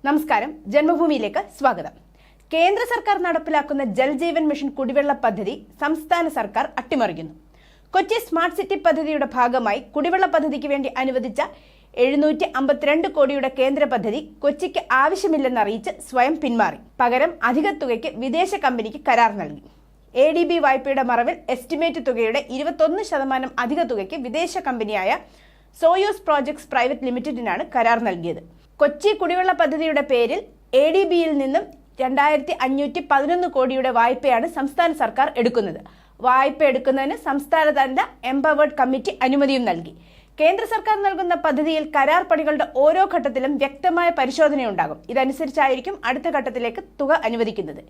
നമസ്കാരം, ജന്മഭൂമിയിലേക്ക് സ്വാഗതം. കേന്ദ്ര സർക്കാർ നടപ്പിലാക്കുന്ന ജൽജീവൻ മിഷൻ കുടിവെള്ള പദ്ധതി സംസ്ഥാന സർക്കാർ അട്ടിമറിക്കുന്നു. കൊച്ചി സ്മാർട്ട് സിറ്റി പദ്ധതിയുടെ ഭാഗമായി കുടിവെള്ള പദ്ധതിക്ക് വേണ്ടി അനുവദിച്ച 752 കോടിയുടെ കേന്ദ്ര പദ്ധതി കൊച്ചിക്ക് ആവശ്യമില്ലെന്നറിയിച്ച് സ്വയം പിന്മാറി. പകരം അധിക തുകയ്ക്ക് വിദേശ കമ്പനിക്ക് കരാർ നൽകി. ADB വായ്പയുടെ മറവിൽ എസ്റ്റിമേറ്റ് തുകയുടെ 21% അധിക തുകയ്ക്ക് വിദേശ കമ്പനിയായ സോയൂസ് പ്രോജക്ട്സ് പ്രൈവറ്റ് ലിമിറ്റഡിനാണ് കരാർ നൽകിയത്. കൊച്ചി കുടിവെള്ള പദ്ധതിയുടെ പേരിൽ ADBയിൽ നിന്നും 2511 കോടിയുടെ വായ്പയാണ് സംസ്ഥാന സർക്കാർ എടുക്കുന്നത്. വായ്പ എടുക്കുന്നതിന് സംസ്ഥാനതല എംപവേർഡ് കമ്മിറ്റി അനുമതിയും നൽകി. കേന്ദ്ര സർക്കാർ നൽകുന്ന പദ്ധതിയിൽ കരാർ പണികളുടെ ഓരോ ഘട്ടത്തിലും വ്യക്തമായ പരിശോധനയുണ്ടാകും. ഇതനുസരിച്ചായിരിക്കും അടുത്ത ഘട്ടത്തിലേക്ക് തുക അനുവദിക്കുന്നത്.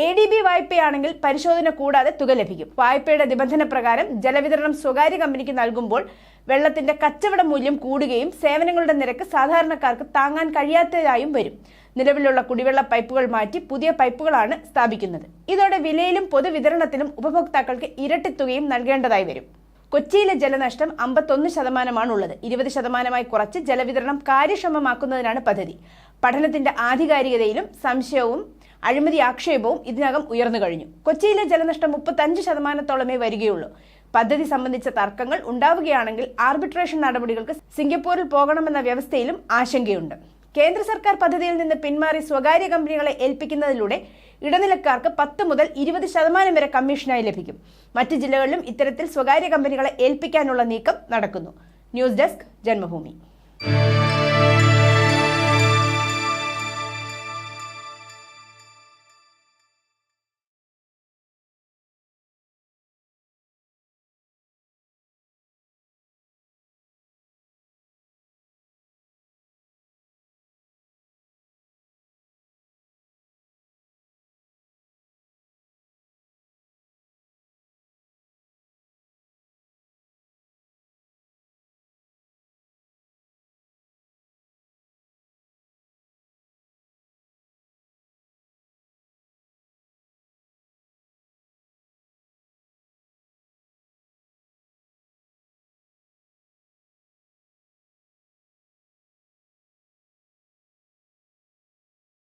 ADB വായ്പയാണെങ്കിൽ പരിശോധന കൂടാതെ തുക ലഭിക്കും. വായ്പയുടെ നിബന്ധന പ്രകാരം ജലവിതരണം സ്വകാര്യ കമ്പനിക്ക് നൽകുമ്പോൾ വെള്ളത്തിന്റെ കച്ചവട മൂല്യം കൂടുകയും സേവനങ്ങളുടെ നിരക്ക് സാധാരണക്കാർക്ക് താങ്ങാൻ കഴിയാത്തതായും വരും. നിലവിലുള്ള കുടിവെള്ള പൈപ്പുകൾ മാറ്റി പുതിയ പൈപ്പുകളാണ് സ്ഥാപിക്കുന്നത്. ഇതോടെ വിലയിലും പൊതുവിതരണത്തിലും ഉപഭോക്താക്കൾക്ക് ഇരട്ടി തുകയും നൽകേണ്ടതായി വരും. കൊച്ചിയിലെ ജലനഷ്ടം 51%ആണുള്ളത്. 20% കുറച്ച് ജലവിതരണം കാര്യക്ഷമമാക്കുന്നതിനാണ് പദ്ധതി. പഠനത്തിന്റെ ആധികാരികതയിലും സംശയവും അഴിമതി ആക്ഷേപവും ഇതിനകം ഉയർന്നു കഴിഞ്ഞു. കൊച്ചിയിലെ ജലനഷ്ടം 35%-ഓളമേ വരികയുള്ളൂ. പദ്ധതി സംബന്ധിച്ച തർക്കങ്ങൾ ഉണ്ടാവുകയാണെങ്കിൽ ആർബിട്രേഷൻ നടപടികൾക്ക് സിംഗപ്പൂരിൽ പോകണമെന്ന വ്യവസ്ഥയിലും ആശങ്കയുണ്ട്. കേന്ദ്ര സർക്കാർ പദ്ധതിയിൽ നിന്ന് പിന്മാറി സ്വകാര്യ കമ്പനികളെ ഏൽപ്പിക്കുന്നതിലൂടെ ഇടനിലക്കാർക്ക് 10 മുതൽ 20% വരെ കമ്മീഷനായി ലഭിക്കും. മറ്റ് ജില്ലകളിലും ഇത്തരത്തിൽ സ്വകാര്യ കമ്പനികളെ ഏൽപ്പിക്കാനുള്ള നീക്കം നടക്കുന്നു. News desk, Janmabhumi.